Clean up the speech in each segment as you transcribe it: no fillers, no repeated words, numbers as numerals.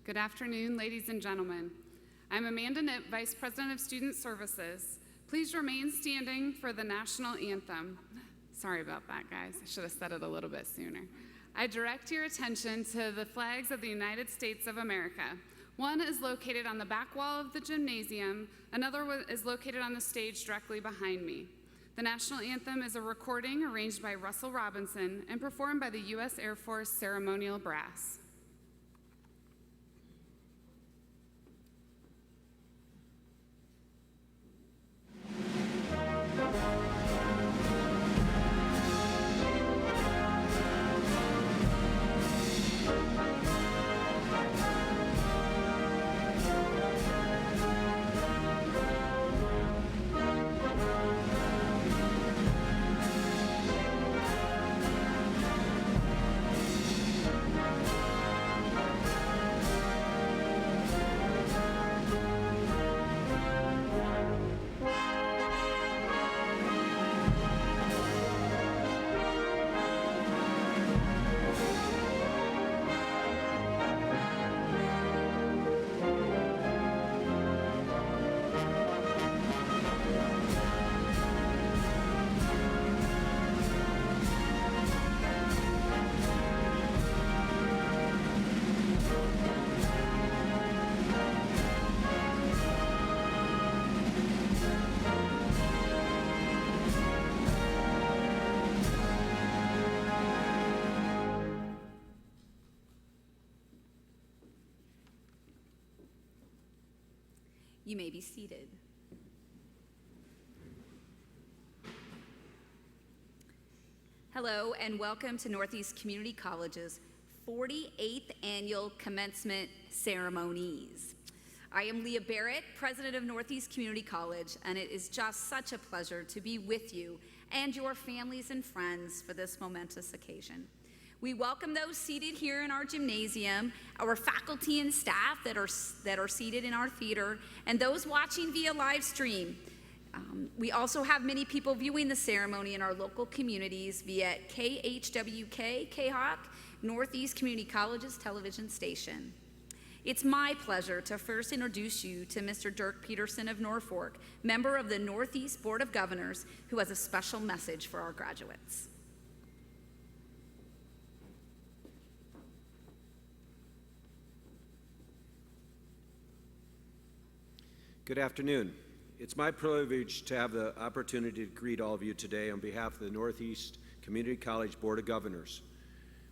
Good afternoon, ladies and gentlemen. I'm Amanda Knipp, Vice President of Student Services. Please remain standing for the national anthem. Sorry about that, guys. I should have said it a little bit sooner. I direct your attention to the flags of the United States of America. One is located on the back wall of the gymnasium. Another is located on the stage directly behind me. The national anthem is a recording arranged by Russell Robinson and performed by the U.S. Air Force Ceremonial Brass. You may be seated. Hello and welcome to Northeast Community College's 48th Annual Commencement Ceremonies. I am Leah Barrett, President of Northeast Community College, and it is just such a pleasure to be with you and your families and friends for this momentous occasion. We welcome those seated here in our gymnasium, our faculty and staff that are seated in our theater, and those watching via live stream. We also have many people viewing the ceremony in our local communities via KHWK, KHOC, Northeast Community College's television station. It's my pleasure to first introduce you to Mr. Dirk Peterson of Norfolk, member of the Northeast Board of Governors, who has a special message for our graduates. Good afternoon. It's my privilege to have the opportunity to greet all of you today on behalf of the Northeast Community College Board of Governors.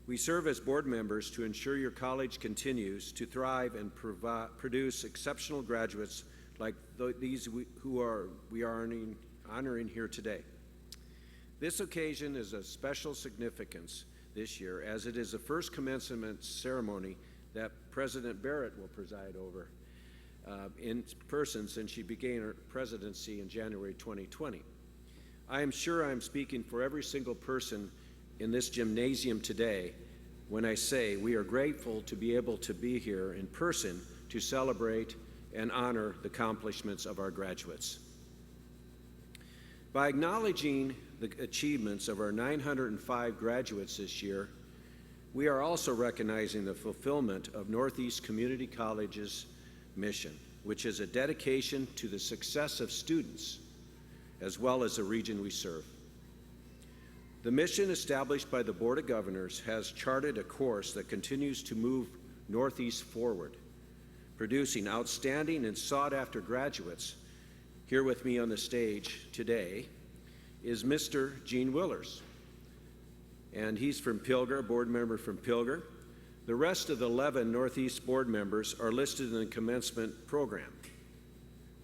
We serve as board members to ensure your college continues to thrive and produce exceptional graduates like these we are honoring here today. This occasion is of special significance this year, as it is the first commencement ceremony that President Barrett will preside over in person since she began her presidency in January 2020. I am sure I'm speaking for every single person in this gymnasium today when I say we are grateful to be able to be here in person to celebrate and honor the accomplishments of our graduates. By acknowledging the achievements of our 905 graduates this year, we are also recognizing the fulfillment of Northeast Community College's mission, which is a dedication to the success of students as well as the region we serve. The mission established by the Board of Governors has charted a course that continues to move Northeast forward, producing outstanding and sought-after graduates. Here with me on the stage today is Mr. Gene Willers, and he's from Pilger, a board member from Pilger. The rest of the 11 Northeast board members are listed in the commencement program.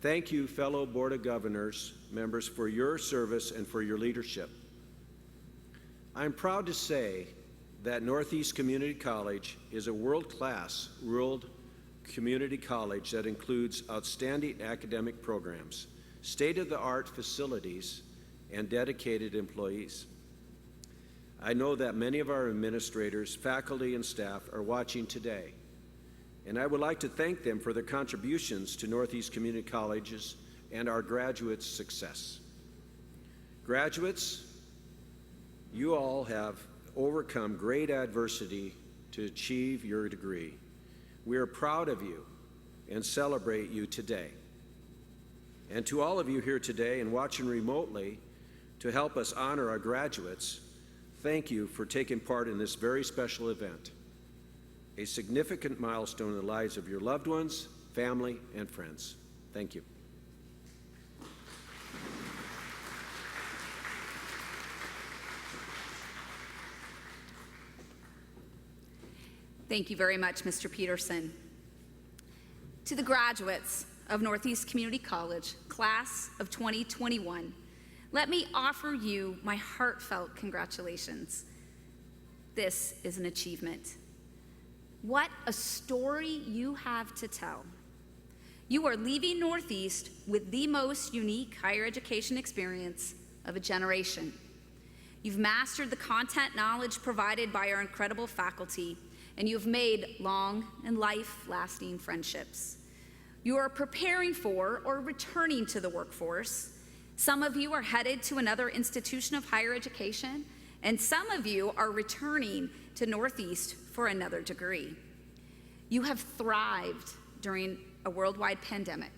Thank you, fellow Board of Governors members, for your service and for your leadership. I'm proud to say that Northeast Community College is a world-class rural community college that includes outstanding academic programs, state-of-the-art facilities, and dedicated employees. I know that many of our administrators, faculty, and staff are watching today, and I would like to thank them for their contributions to Northeast Community Colleges and our graduates' success. Graduates, you all have overcome great adversity to achieve your degree. We are proud of you and celebrate you today. And to all of you here today and watching remotely to help us honor our graduates, thank you for taking part in this very special event, a significant milestone in the lives of your loved ones, family, and friends. Thank you. Thank you very much, Mr. Peterson. To the graduates of Northeast Community College, class of 2021, let me offer you my heartfelt congratulations. This is an achievement. What a story you have to tell. You are leaving Northeast with the most unique higher education experience of a generation. You've mastered the content knowledge provided by our incredible faculty, and you've made long and life-lasting friendships. You are preparing for or returning to the workforce. Some of you are headed to another institution of higher education, and some of you are returning to Northeast for another degree. You have thrived during a worldwide pandemic.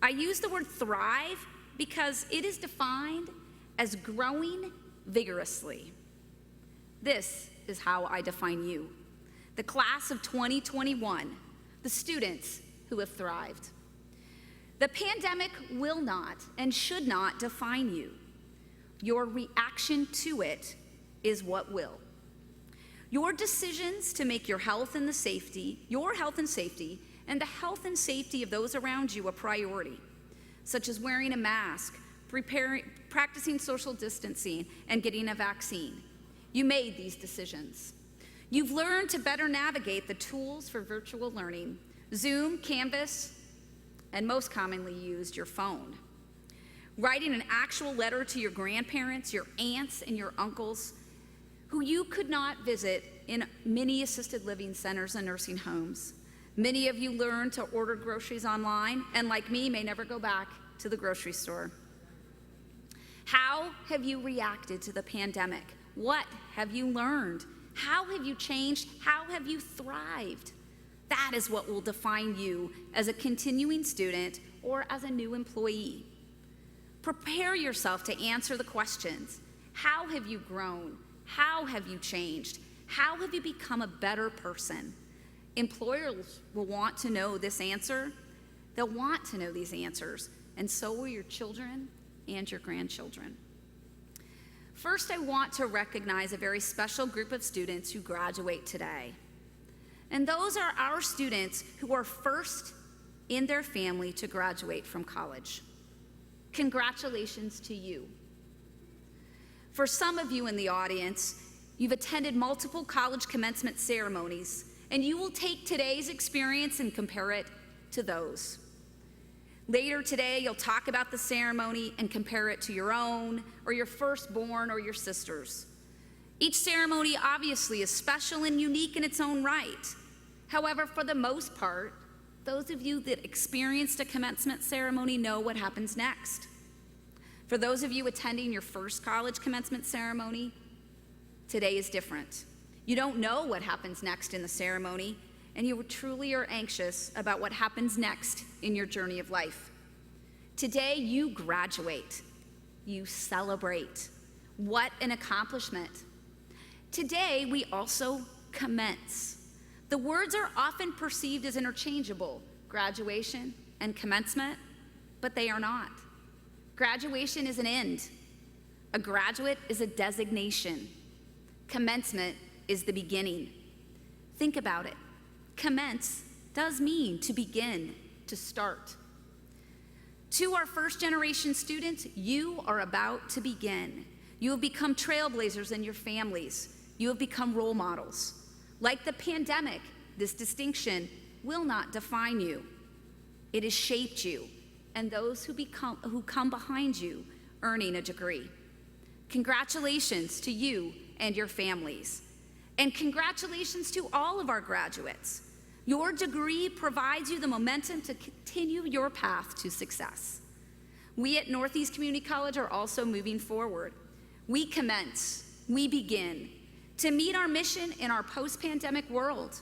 I use the word thrive because it is defined as growing vigorously. This is how I define you. The class of 2021, the students who have thrived. The pandemic will not and should not define you. Your reaction to it is what will. Your decisions to make your health and safety, and the health and safety of those around you a priority, such as wearing a mask, practicing social distancing, and getting a vaccine. You made these decisions. You've learned to better navigate the tools for virtual learning, Zoom, Canvas, and most commonly used, your phone. Writing an actual letter to your grandparents, your aunts, and your uncles, who you could not visit in many assisted living centers and nursing homes. Many of you learned to order groceries online, and like me, may never go back to the grocery store. How have you reacted to the pandemic? What have you learned? How have you changed? How have you thrived? That is what will define you as a continuing student or as a new employee. Prepare yourself to answer the questions. How have you grown? How have you changed? How have you become a better person? Employers will want to know this answer. They'll want to know these answers, and so will your children and your grandchildren. First, I want to recognize a very special group of students who graduate today. And those are our students who are first in their family to graduate from college. Congratulations to you. For some of you in the audience, you've attended multiple college commencement ceremonies, and you will take today's experience and compare it to those. Later today, you'll talk about the ceremony and compare it to your own, or your firstborn, or your sister's. Each ceremony obviously is special and unique in its own right. However, for the most part, those of you that experienced a commencement ceremony know what happens next. For those of you attending your first college commencement ceremony, today is different. You don't know what happens next in the ceremony, and you truly are anxious about what happens next in your journey of life. Today, you graduate. You celebrate. What an accomplishment. Today, we also commence. The words are often perceived as interchangeable, graduation and commencement, but they are not. Graduation is an end. A graduate is a designation. Commencement is the beginning. Think about it. Commence does mean to begin, to start. To our first generation students, you are about to begin. You have become trailblazers in your families. You have become role models. Like the pandemic, this distinction will not define you. It has shaped you and those who come behind you earning a degree. Congratulations to you and your families. And congratulations to all of our graduates. Your degree provides you the momentum to continue your path to success. We at Northeast Community College are also moving forward. We commence, we begin to meet our mission in our post-pandemic world,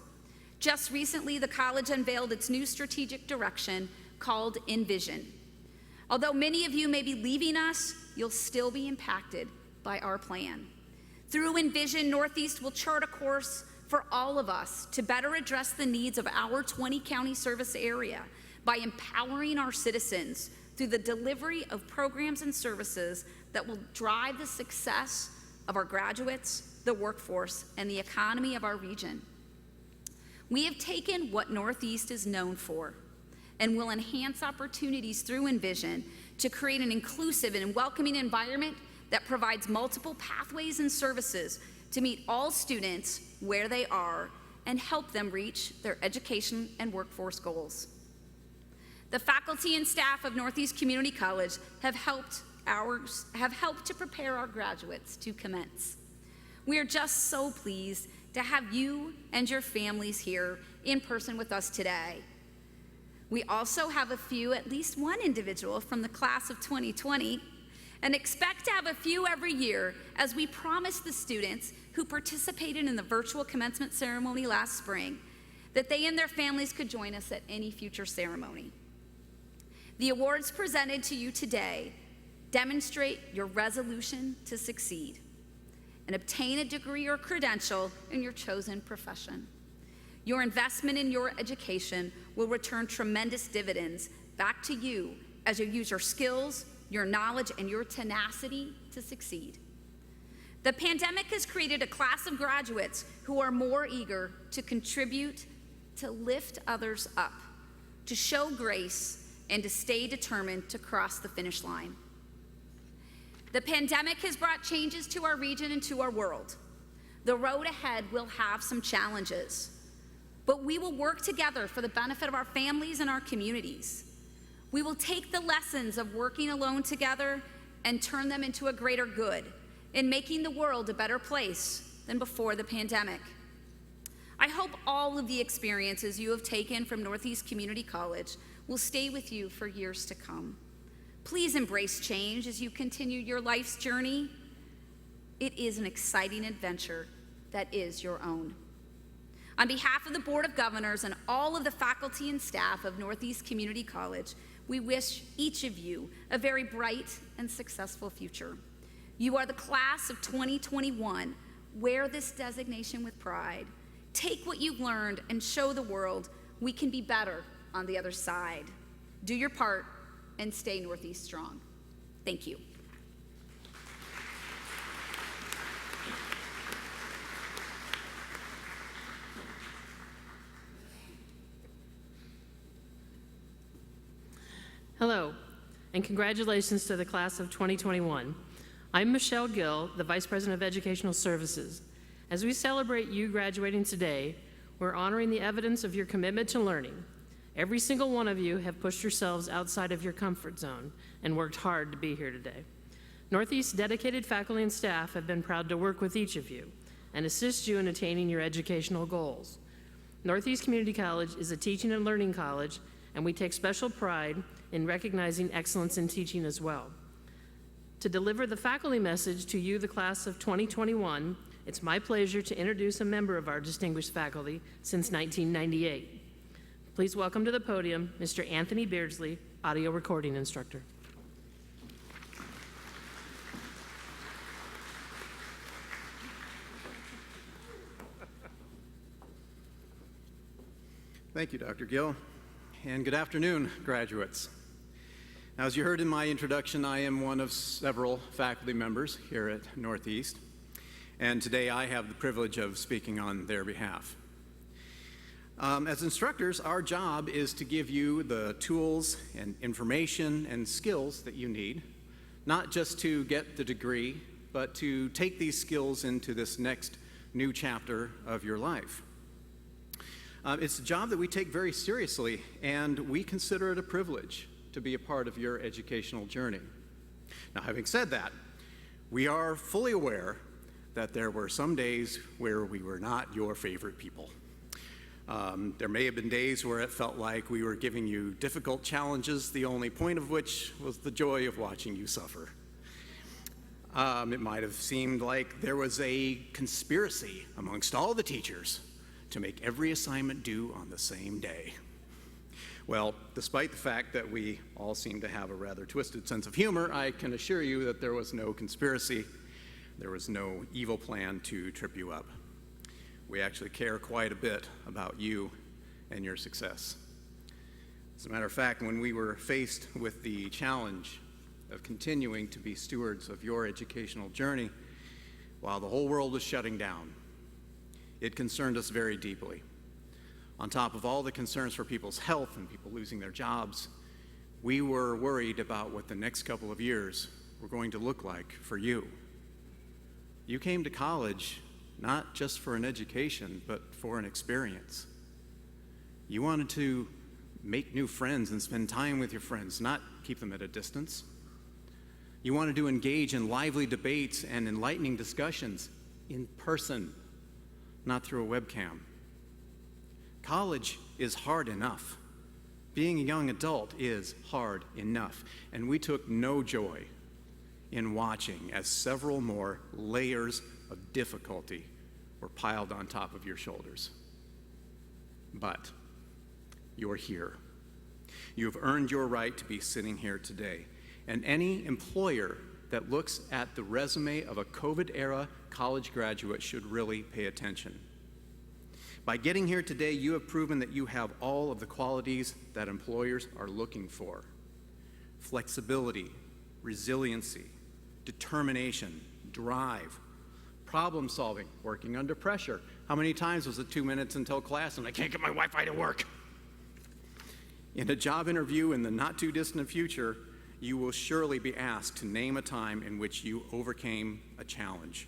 Just recently, the college unveiled its new strategic direction called Envision. Although many of you may be leaving us, you'll still be impacted by our plan. Through Envision, Northeast will chart a course for all of us to better address the needs of our 20-county service area by empowering our citizens through the delivery of programs and services that will drive the success of our graduates, the workforce, and the economy of our region. We have taken what Northeast is known for and will enhance opportunities through Envision to create an inclusive and welcoming environment that provides multiple pathways and services to meet all students where they are and help them reach their education and workforce goals. The faculty and staff of Northeast Community College have helped to prepare our graduates to commence. We are just so pleased to have you and your families here in person with us today. We also have at least one individual from the class of 2020, and expect to have a few every year as we promise the students who participated in the virtual commencement ceremony last spring that they and their families could join us at any future ceremony. The awards presented to you today demonstrate your resolution to succeed and obtain a degree or credential in your chosen profession. Your investment in your education will return tremendous dividends back to you as you use your skills, your knowledge, and your tenacity to succeed. The pandemic has created a class of graduates who are more eager to contribute, to lift others up, to show grace, and to stay determined to cross the finish line. The pandemic has brought changes to our region and to our world. The road ahead will have some challenges, but we will work together for the benefit of our families and our communities. We will take the lessons of working alone together and turn them into a greater good in making the world a better place than before the pandemic. I hope all of the experiences you have taken from Northeast Community College will stay with you for years to come. Please embrace change as you continue your life's journey. It is an exciting adventure that is your own. On behalf of the Board of Governors and all of the faculty and staff of Northeast Community College, we wish each of you a very bright and successful future. You are the class of 2021. Wear this designation with pride. Take what you've learned and show the world we can be better on the other side. Do your part and stay Northeast strong. Thank you. Hello, and congratulations to the class of 2021. I'm Michelle Gill, the Vice President of Educational Services. As we celebrate you graduating today, we're honoring the evidence of your commitment to learning. Every single one of you have pushed yourselves outside of your comfort zone and worked hard to be here today. Northeast's dedicated faculty and staff have been proud to work with each of you and assist you in attaining your educational goals. Northeast Community College is a teaching and learning college, and we take special pride in recognizing excellence in teaching as well. To deliver the faculty message to you, the class of 2021, it's my pleasure to introduce a member of our distinguished faculty since 1998. Please welcome to the podium Mr. Anthony Beardsley, audio recording instructor. Thank you, Dr. Gill, and good afternoon, graduates. Now, as you heard in my introduction, I am one of several faculty members here at Northeast, and today I have the privilege of speaking on their behalf. As instructors, our job is to give you the tools and information and skills that you need, not just to get the degree, but to take these skills into this next new chapter of your life. It's a job that we take very seriously, and we consider it a privilege to be a part of your educational journey. Now, having said that, we are fully aware that there were some days where we were not your favorite people. There may have been days where it felt like we were giving you difficult challenges, the only point of which was the joy of watching you suffer. It might have seemed like there was a conspiracy amongst all the teachers to make every assignment due on the same day. Well, despite the fact that we all seem to have a rather twisted sense of humor, I can assure you that there was no conspiracy, there was no evil plan to trip you up. We actually care quite a bit about you and your success. As a matter of fact, when we were faced with the challenge of continuing to be stewards of your educational journey while the whole world was shutting down, it concerned us very deeply. On top of all the concerns for people's health and people losing their jobs, we were worried about what the next couple of years were going to look like for you. You came to college not just for an education, but for an experience. You wanted to make new friends and spend time with your friends, not keep them at a distance. You wanted to engage in lively debates and enlightening discussions in person, not through a webcam. College is hard enough. Being a young adult is hard enough, and we took no joy in watching as several more layers of difficulty were piled on top of your shoulders. But you're here. You have earned your right to be sitting here today, and any employer that looks at the resume of a COVID-era college graduate should really pay attention. By getting here today, you have proven that you have all of the qualities that employers are looking for: flexibility, resiliency, determination, drive, problem solving, working under pressure. How many times was it 2 minutes until class and I can't get my Wi-Fi to work? In a job interview in the not too distant future, you will surely be asked to name a time in which you overcame a challenge.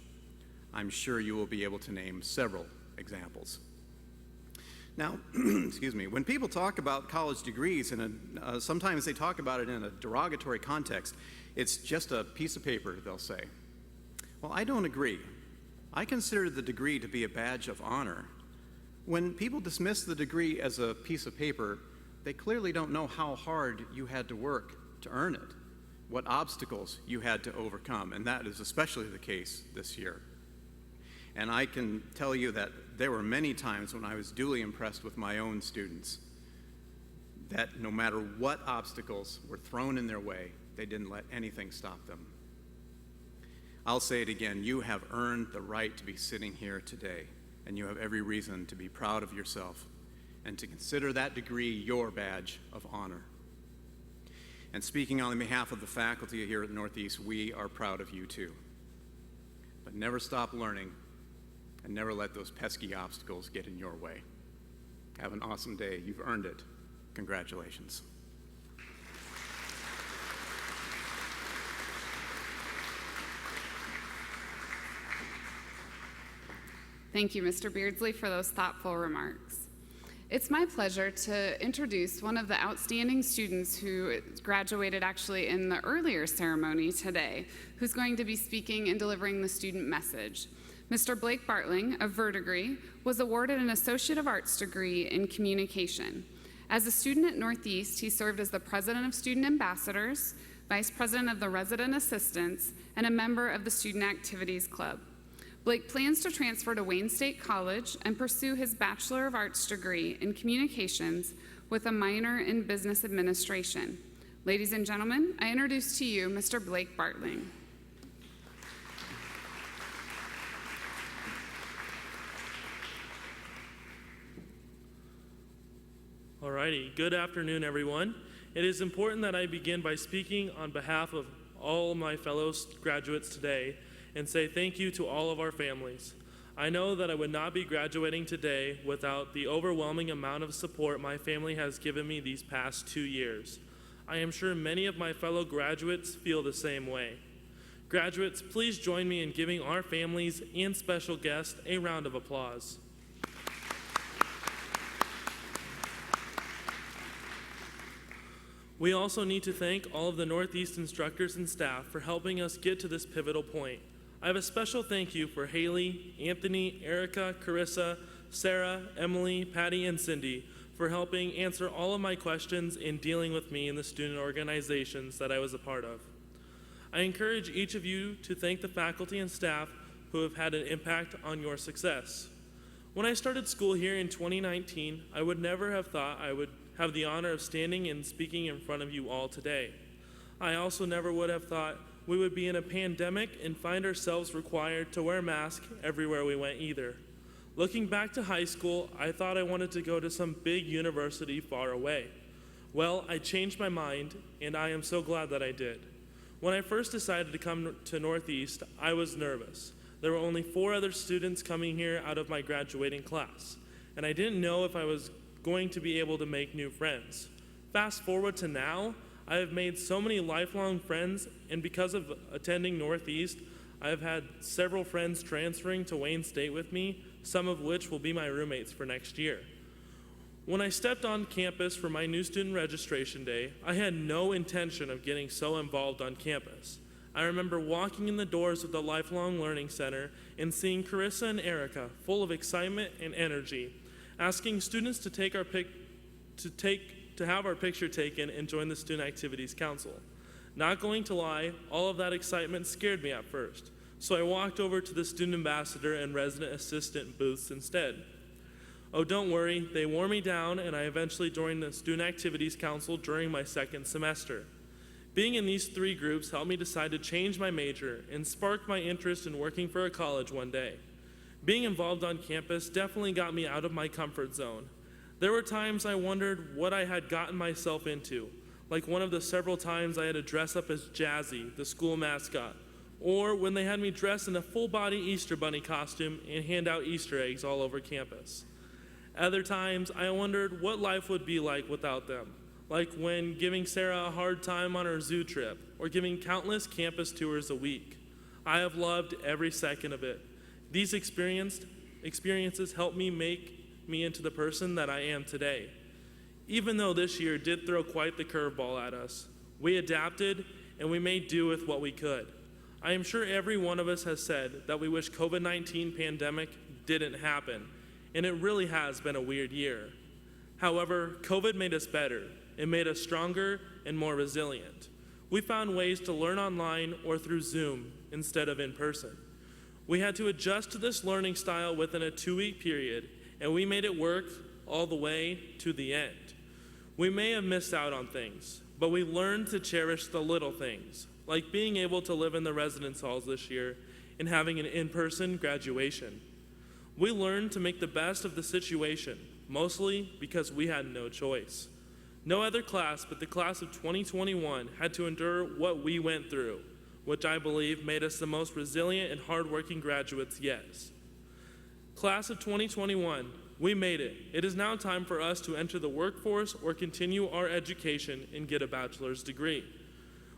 I'm sure you will be able to name several examples. Now, excuse me, when people talk about college degrees, sometimes they talk about it in a derogatory context. It's just a piece of paper, they'll say. Well, I don't agree. I consider the degree to be a badge of honor. When people dismiss the degree as a piece of paper, they clearly don't know how hard you had to work to earn it, what obstacles you had to overcome, and that is especially the case this year. And I can tell you that there were many times when I was duly impressed with my own students, that no matter what obstacles were thrown in their way, they didn't let anything stop them. I'll say it again, you have earned the right to be sitting here today, and you have every reason to be proud of yourself and to consider that degree your badge of honor. And speaking on behalf of the faculty here at Northeast, we are proud of you too. But never stop learning, and never let those pesky obstacles get in your way. Have an awesome day. You've earned it. Congratulations. Thank you, Mr. Beardsley, for those thoughtful remarks. It's my pleasure to introduce one of the outstanding students who graduated actually in the earlier ceremony today, who's going to be speaking and delivering the student message. Mr. Blake Bartling of Verdigris was awarded an Associate of Arts degree in Communication. As a student at Northeast, he served as the President of Student Ambassadors, Vice President of the Resident Assistants, and a member of the Student Activities Club. Blake plans to transfer to Wayne State College and pursue his Bachelor of Arts degree in Communications with a minor in Business Administration. Ladies and gentlemen, I introduce to you Mr. Blake Bartling. Alrighty, good afternoon, everyone. It is important that I begin by speaking on behalf of all my fellow graduates today and say thank you to all of our families. I know that I would not be graduating today without the overwhelming amount of support my family has given me these past 2 years. I am sure many of my fellow graduates feel the same way. Graduates, please join me in giving our families and special guests a round of applause. We also need to thank all of the Northeast instructors and staff for helping us get to this pivotal point. I have a special thank you for Haley, Anthony, Erica, Carissa, Sarah, Emily, Patty, and Cindy for helping answer all of my questions in dealing with me in the student organizations that I was a part of. I encourage each of you to thank the faculty and staff who have had an impact on your success. When I started school here in 2019, I would never have thought I would have the honor of standing and speaking in front of you all today. I also never would have thought we would be in a pandemic and find ourselves required to wear masks everywhere we went either. Looking back to high school, I thought I wanted to go to some big university far away. Well, I changed my mind, and I am so glad that I did. When I first decided to come to Northeast, I was nervous. There were only 4 other students coming here out of my graduating class, and I didn't know if I was going to be able to make new friends. Fast forward to now, I have made so many lifelong friends, and because of attending Northeast, I have had several friends transferring to Wayne State with me, some of which will be my roommates for next year. When I stepped on campus for my new student registration day, I had no intention of getting so involved on campus. I remember walking in the doors of the Lifelong Learning Center and seeing Carissa and Erica, full of excitement and energy, asking students to have our picture taken and join the Student Activities Council. Not going to lie, all of that excitement scared me at first, so I walked over to the student ambassador and resident assistant booths instead. Oh, don't worry, they wore me down, and I eventually joined the Student Activities Council during my second semester. Being in these 3 groups helped me decide to change my major and sparked my interest in working for a college one day. Being involved on campus definitely got me out of my comfort zone. There were times I wondered what I had gotten myself into, like one of the several times I had to dress up as Jazzy, the school mascot, or when they had me dress in a full-body Easter Bunny costume and hand out Easter eggs all over campus. Other times, I wondered what life would be like without them, like when giving Sarah a hard time on her zoo trip, or giving countless campus tours a week. I have loved every second of it. These experiences helped me make me into the person that I am today. Even though this year did throw quite the curveball at us, we adapted and we made do with what we could. I am sure every one of us has said that we wish COVID-19 pandemic didn't happen, and it really has been a weird year. However, COVID made us better. It made us stronger and more resilient. We found ways to learn online or through Zoom instead of in person. We had to adjust to this learning style within a 2-week period, and we made it work all the way to the end. We may have missed out on things, but we learned to cherish the little things, like being able to live in the residence halls this year and having an in-person graduation. We learned to make the best of the situation, mostly because we had no choice. No other class but the class of 2021 had to endure what we went through, which I believe made us the most resilient and hardworking graduates yet. Class of 2021, we made it. It is now time for us to enter the workforce or continue our education and get a bachelor's degree.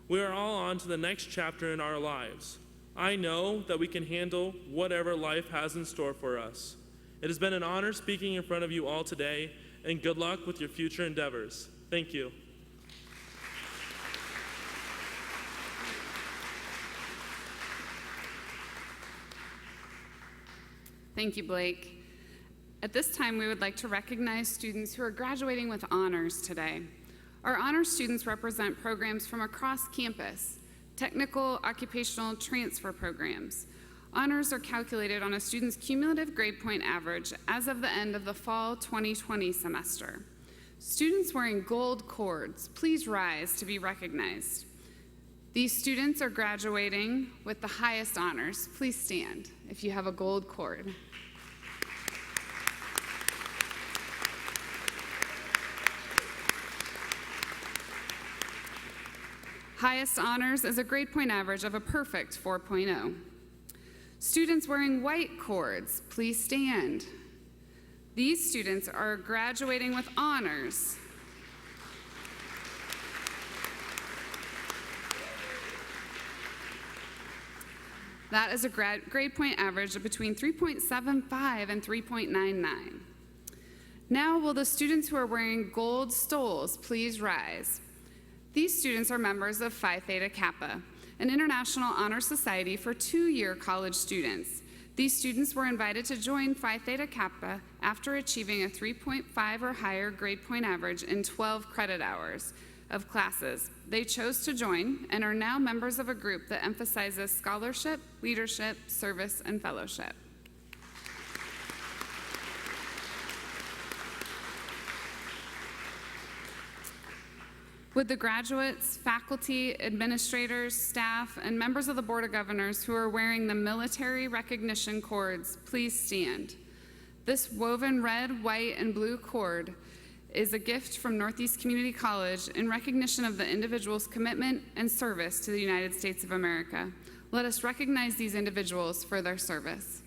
We are all on to the next chapter in our lives. I know that we can handle whatever life has in store for us. It has been an honor speaking in front of you all today, and good luck with your future endeavors. Thank you. Thank you, Blake. At this time, we would like to recognize students who are graduating with honors today. Our honor students represent programs from across campus, technical, occupational transfer programs. Honors are calculated on a student's cumulative grade point average as of the end of the fall 2020 semester. Students wearing gold cords, please rise to be recognized. These students are graduating with the highest honors. Please stand if you have a gold cord. Highest honors is a grade point average of a perfect 4.0. Students wearing white cords, please stand. These students are graduating with honors. That is a grade point average of between 3.75 and 3.99. Now will the students who are wearing gold stoles please rise. These students are members of Phi Theta Kappa, an international honor society for 2-year college students. These students were invited to join Phi Theta Kappa after achieving a 3.5 or higher grade point average in 12 credit hours of classes. They chose to join and are now members of a group that emphasizes scholarship, leadership, service, and fellowship. Would the graduates, faculty, administrators, staff, and members of the Board of Governors who are wearing the military recognition cords please stand? This woven red, white, and blue cord is a gift from Northeast Community College in recognition of the individual's commitment and service to the United States of America. Let us recognize these individuals for their service.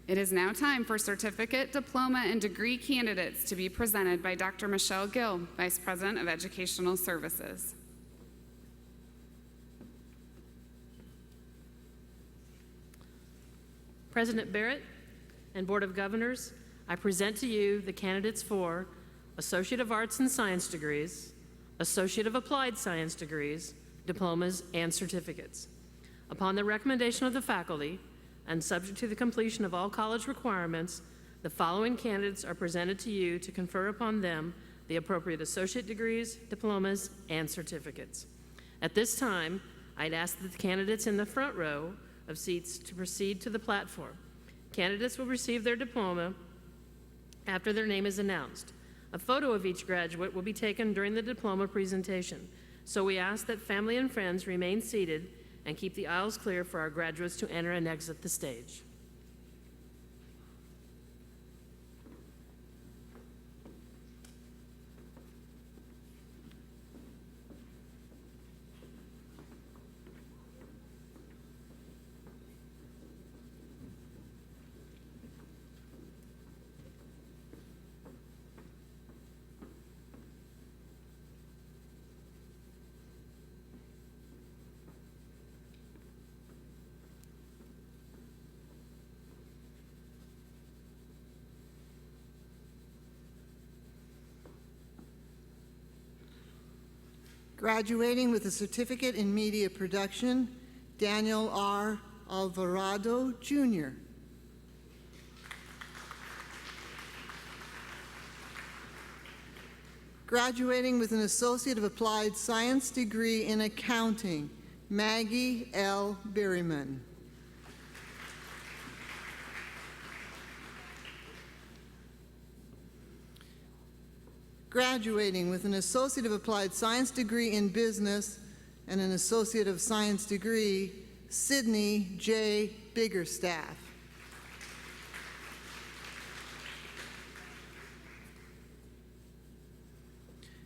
It is now time for certificate, diploma, and degree candidates to be presented by Dr. Michelle Gill, Vice President of Educational Services. President Barrett and Board of Governors, I present to you the candidates for Associate of Arts and Science degrees, Associate of Applied Science degrees, diplomas, and certificates. Upon the recommendation of the faculty, and subject to the completion of all college requirements, the following candidates are presented to you to confer upon them the appropriate associate degrees, diplomas, and certificates. At this time, I'd ask that the candidates in the front row of seats to proceed to the platform. Candidates will receive their diploma after their name is announced. A photo of each graduate will be taken during the diploma presentation, so we ask that family and friends remain seated and keep the aisles clear for our graduates to enter and exit the stage. Graduating with a certificate in media production, Daniel R. Alvarado, Jr. Graduating with an Associate of Applied Science degree in accounting, Maggie L. Berryman. Graduating with an Associate of Applied Science degree in business and an Associate of Science degree, Sydney J. Biggerstaff.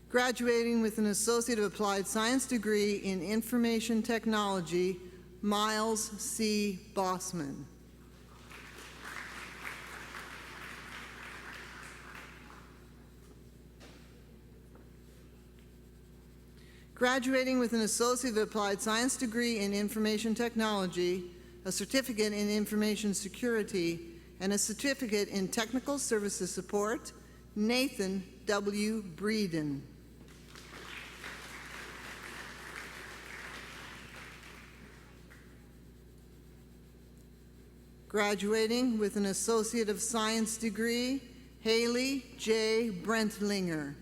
Graduating with an Associate of Applied Science degree in Information Technology, Miles C. Bossman. Graduating with an Associate of Applied Science degree in Information Technology, a certificate in Information Security, and a certificate in Technical Services Support, Nathan W. Breeden. Graduating with an Associate of Science degree, Haley J. Brentlinger.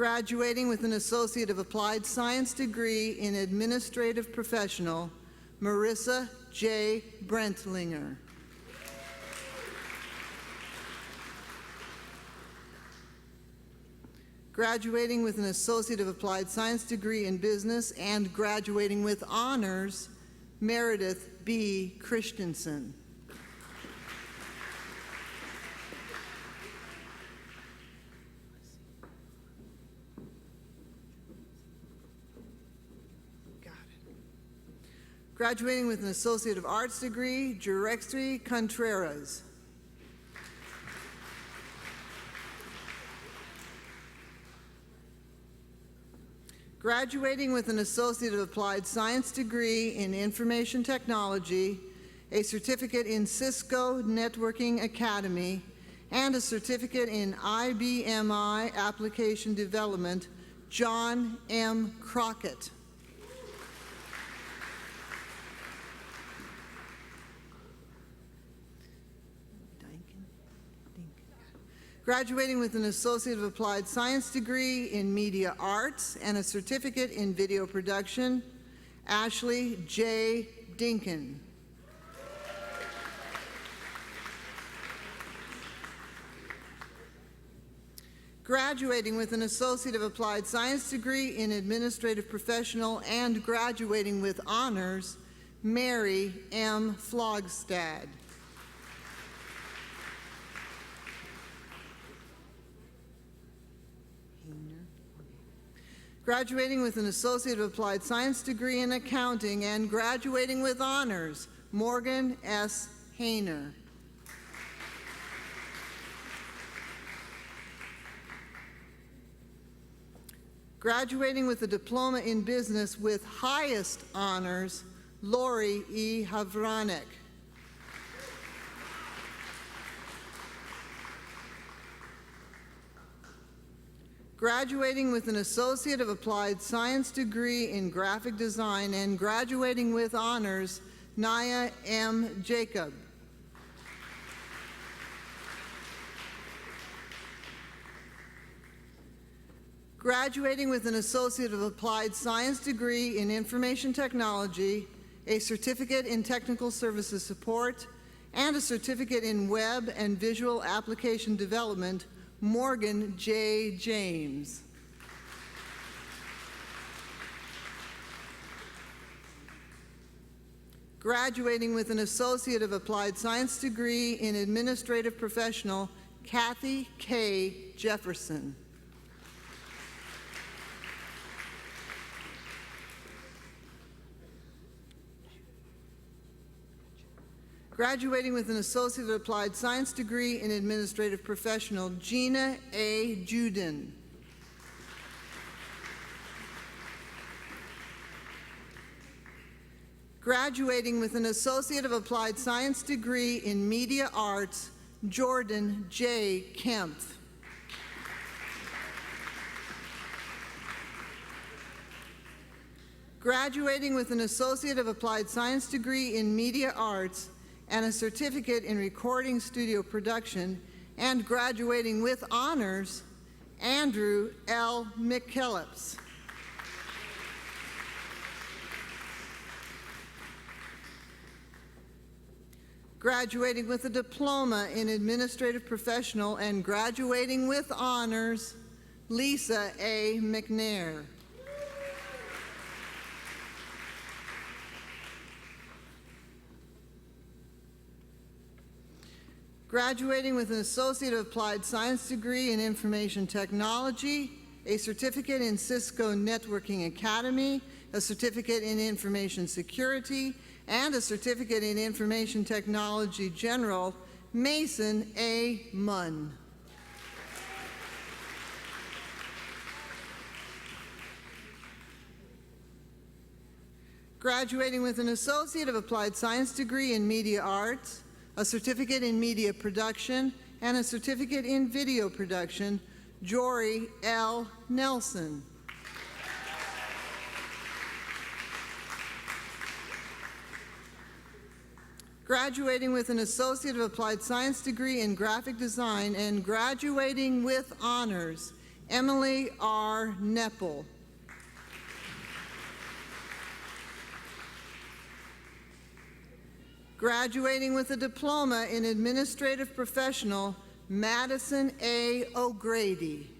Graduating with an Associate of Applied Science degree in Administrative Professional, Marissa J. Brentlinger. Graduating with an Associate of Applied Science degree in Business and graduating with honors, Meredith B. Christensen. Graduating with an Associate of Arts degree, Jurextri Contreras. Graduating with an Associate of Applied Science degree in Information Technology, a certificate in Cisco Networking Academy, and a certificate in IBMI Application Development, John M. Crockett. Graduating with an Associate of Applied Science degree in Media Arts and a certificate in video production, Ashley J. Dinkin. Graduating with an Associate of Applied Science degree in Administrative Professional and graduating with honors, Mary M. Flogstad. Graduating with an Associate of Applied Science degree in Accounting and graduating with honors, Morgan S. Hayner. Graduating with a Diploma in Business with highest honors, Lori E. Havranek. Graduating with an Associate of Applied Science degree in Graphic Design and graduating with honors, Naya M. Jacob. Graduating with an Associate of Applied Science degree in Information Technology, a Certificate in Technical Services Support, and a Certificate in Web and Visual Application Development, Morgan J. James. Graduating with an Associate of Applied Science degree in Administrative Professional, Kathy K. Jefferson. Graduating with an Associate of Applied Science degree in Administrative Professional, Gina A. Juden. Graduating with an Associate of Applied Science degree in Media Arts, Jordan J. Kempf. Graduating with an Associate of Applied Science degree in Media Arts and a Certificate in Recording Studio Production, and graduating with honors, Andrew L. McKellips. Graduating with a Diploma in Administrative Professional and graduating with honors, Lisa A. McNair. Graduating with an Associate of Applied Science degree in Information Technology, a Certificate in Cisco Networking Academy, a Certificate in Information Security, and a Certificate in Information Technology General, Mason A. Munn. Graduating with an Associate of Applied Science degree in Media Arts, a Certificate in Media Production, and a Certificate in Video Production, Jory L. Nelson. Graduating with an Associate of Applied Science degree in Graphic Design and graduating with honors, Emily R. Neppel. Graduating with a Diploma in Administrative Professional, Madison A. O'Grady.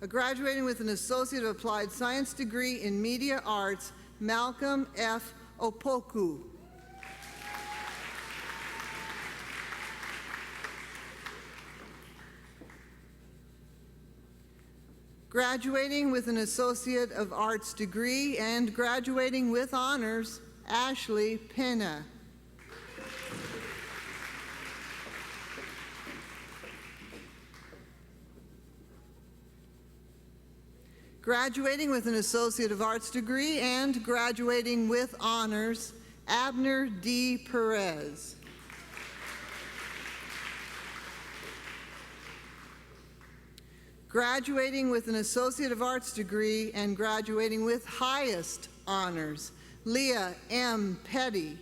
Graduating with an Associate of Applied Science degree in Media Arts, Malcolm F. Opoku. Graduating with an Associate of Arts degree and graduating with honors, Ashley Pena. Graduating with an Associate of Arts degree and graduating with honors, Abner D. Perez. Graduating with an Associate of Arts degree and graduating with highest honors, Leah M. Petty.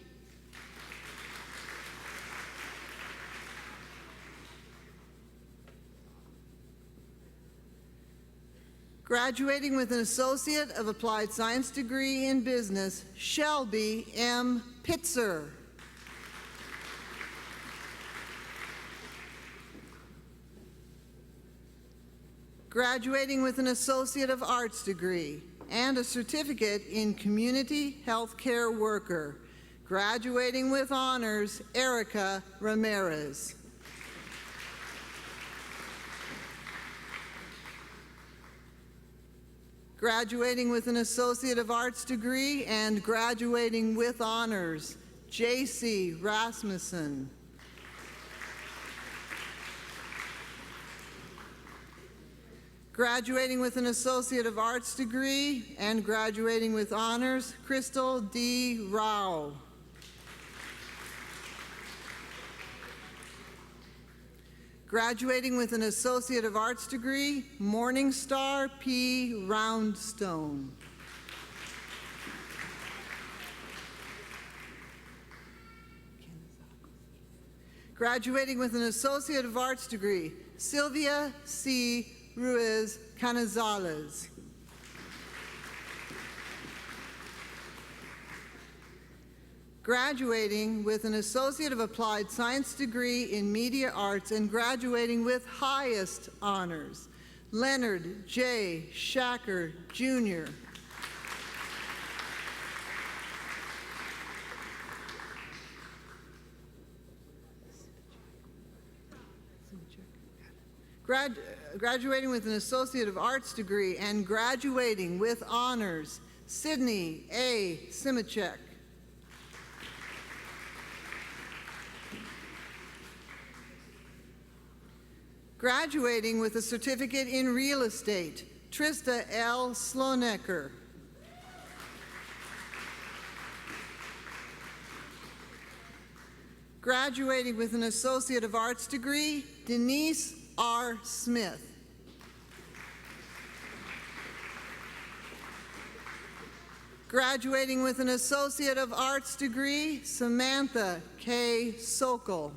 Graduating with an Associate of Applied Science degree in Business, Shelby M. Pitzer. Graduating with an Associate of Arts degree and a certificate in Community Healthcare Worker. Graduating with honors, Erica Ramirez. Graduating with an Associate of Arts degree and graduating with honors, J.C. Rasmussen. Graduating with an Associate of Arts degree and graduating with honors, Crystal D. Rao. Graduating with an Associate of Arts degree, Morningstar P. Roundstone. Graduating with an Associate of Arts degree, Sylvia C. Ruiz Canizales. Graduating with an Associate of Applied Science degree in Media Arts and graduating with highest honors, Leonard J. Shacker, Jr. Graduating with an Associate of Arts degree and graduating with honors, Sydney A. Simachek. Graduating with a certificate in real estate, Trista L. Slonecker. Graduating with an Associate of Arts degree, Denise R. Smith. Graduating with an Associate of Arts degree, Samantha K. Sokol.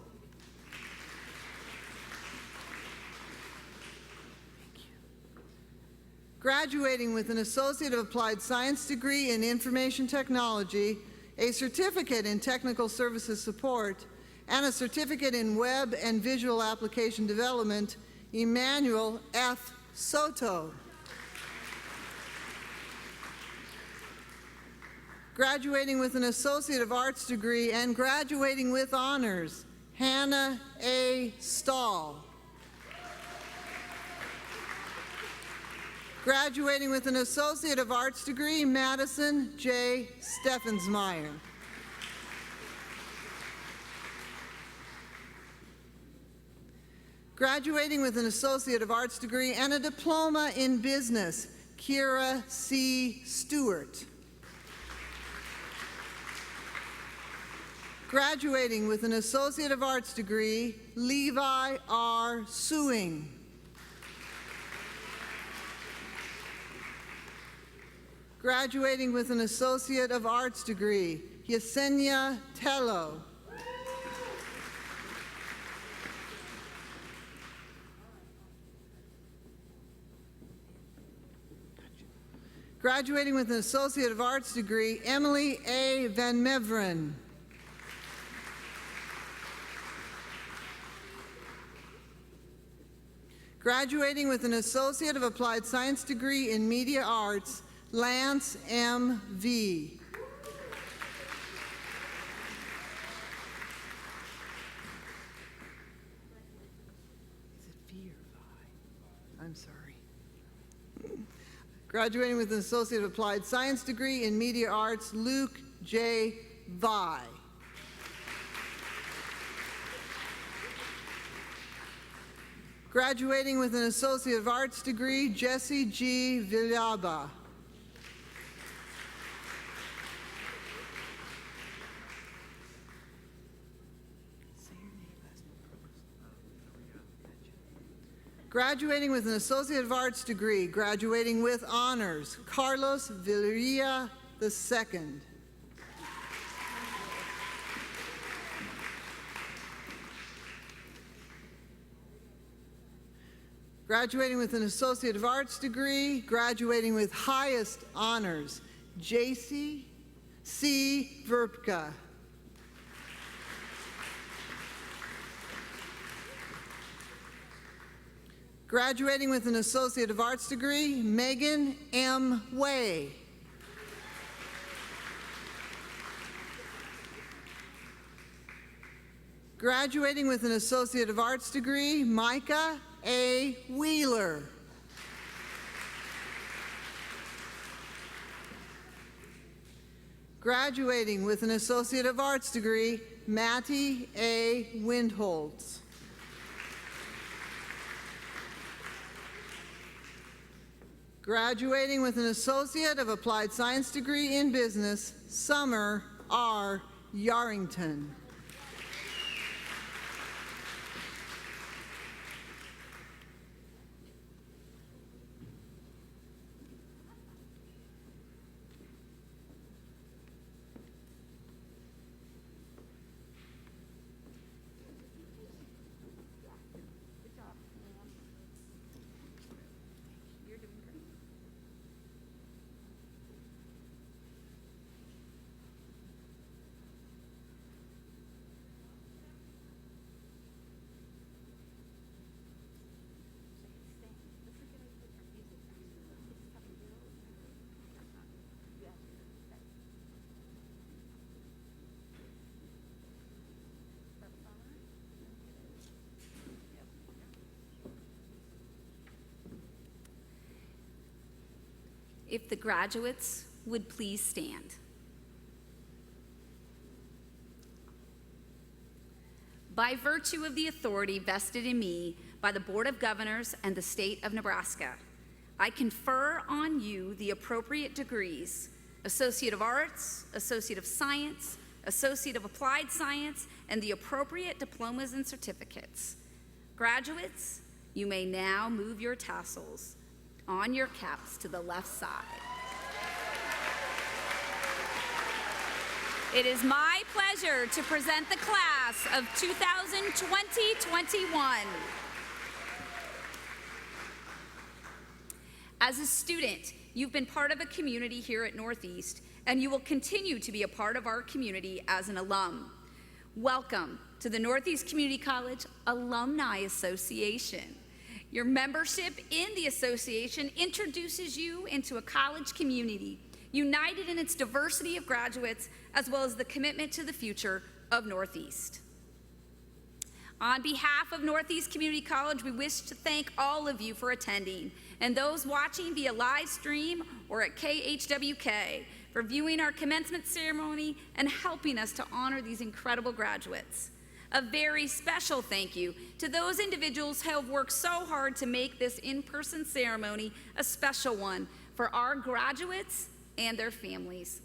Graduating with an Associate of Applied Science degree in Information Technology, a certificate in Technical Services Support, and a certificate in Web and Visual Application Development, Emmanuel F. Soto. Graduating with an Associate of Arts degree and graduating with honors, Hannah A. Stahl. Graduating with an Associate of Arts degree, Madison J. Steffensmeyer. Graduating with an Associate of Arts degree and a diploma in business, Kira C. Stewart. Graduating with an Associate of Arts degree, Levi R. Suing. Graduating with an Associate of Arts degree, Yesenia Tello. Graduating with an Associate of Arts degree, Emily A. Van Meveren. Graduating with an Associate of Applied Science degree in Media Arts, Lance M. V. Is it V or Vi? I'm sorry. Graduating with an Associate of Applied Science degree in Media Arts, Luke J. Vi. Graduating with an Associate of Arts degree, Jesse G. Villaba. Graduating with an Associate of Arts degree, graduating with honors, Carlos Villeria II. Graduating with an Associate of Arts degree, graduating with highest honors, J.C. C. Verpka. Graduating with an Associate of Arts degree, Megan M. Way. Graduating with an Associate of Arts degree, Micah A. Wheeler. Graduating with an Associate of Arts degree, Matty A. Windholtz. Graduating with an Associate of Applied Science degree in Business, Summer R. Yarrington. If the graduates would please stand. By virtue of the authority vested in me by the Board of Governors and the State of Nebraska, I confer on you the appropriate degrees: Associate of Arts, Associate of Science, Associate of Applied Science, and the appropriate diplomas and certificates. Graduates, you may now move your tassels on your caps to the left side. It is my pleasure to present the class of 2020-21. As a student, you've been part of a community here at Northeast, and you will continue to be a part of our community as an alum. Welcome to the Northeast Community College Alumni Association. Your membership in the association introduces you into a college community united in its diversity of graduates, as well as the commitment to the future of Northeast. On behalf of Northeast Community College, we wish to thank all of you for attending, and those watching via live stream or at KHWK for viewing our commencement ceremony and helping us to honor these incredible graduates. A very special thank you to those individuals who have worked so hard to make this in-person ceremony a special one for our graduates and their families.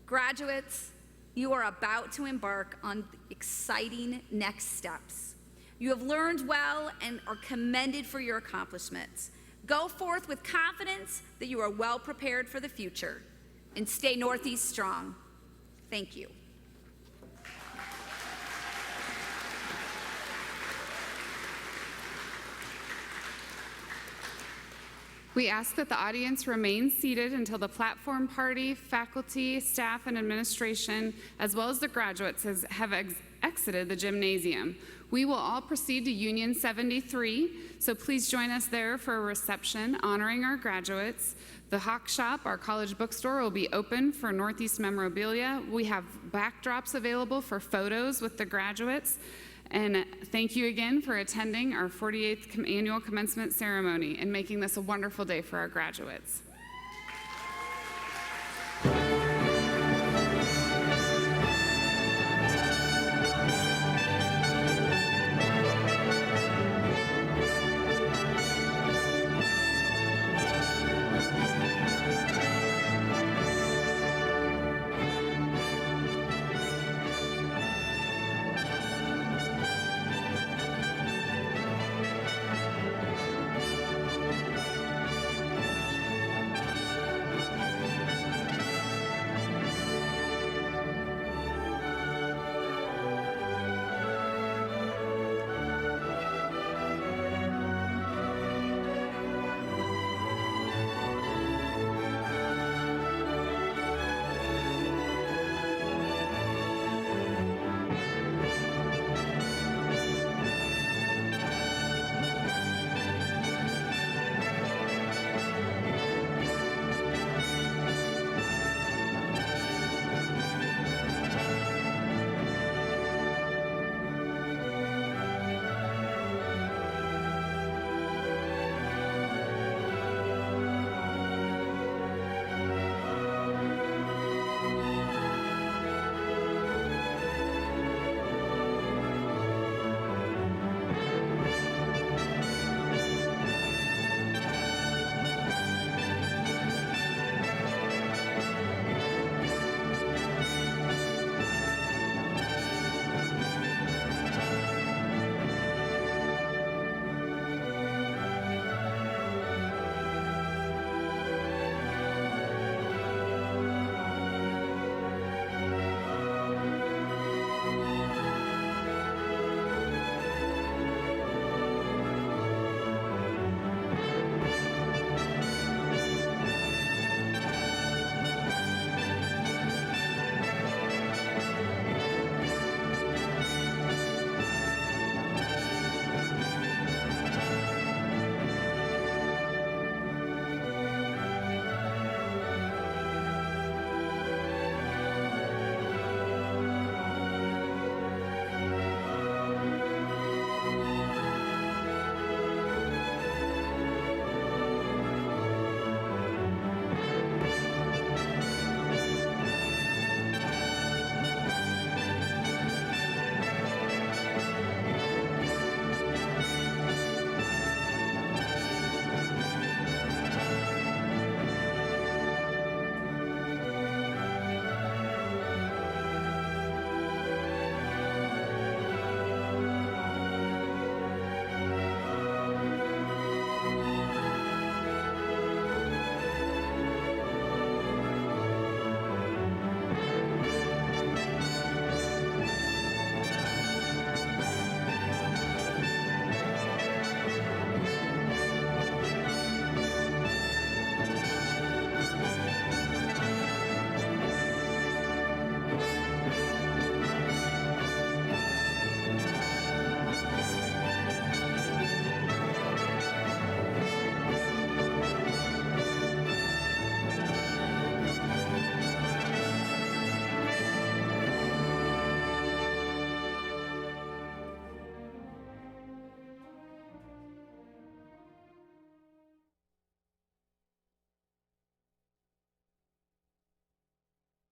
Graduates, you are about to embark on exciting next steps. You have learned well and are commended for your accomplishments. Go forth with confidence that you are well prepared for the future, and stay Northeast strong. Thank you. We ask that the audience remain seated until the platform party, faculty, staff, and administration, as well as the graduates, have exited the gymnasium. We will all proceed to Union 73, so please join us there for a reception honoring our graduates. The Hawk Shop, our college bookstore, will be open for Northeast memorabilia. We have backdrops available for photos with the graduates. And thank you again for attending our 48th annual commencement ceremony and making this a wonderful day for our graduates.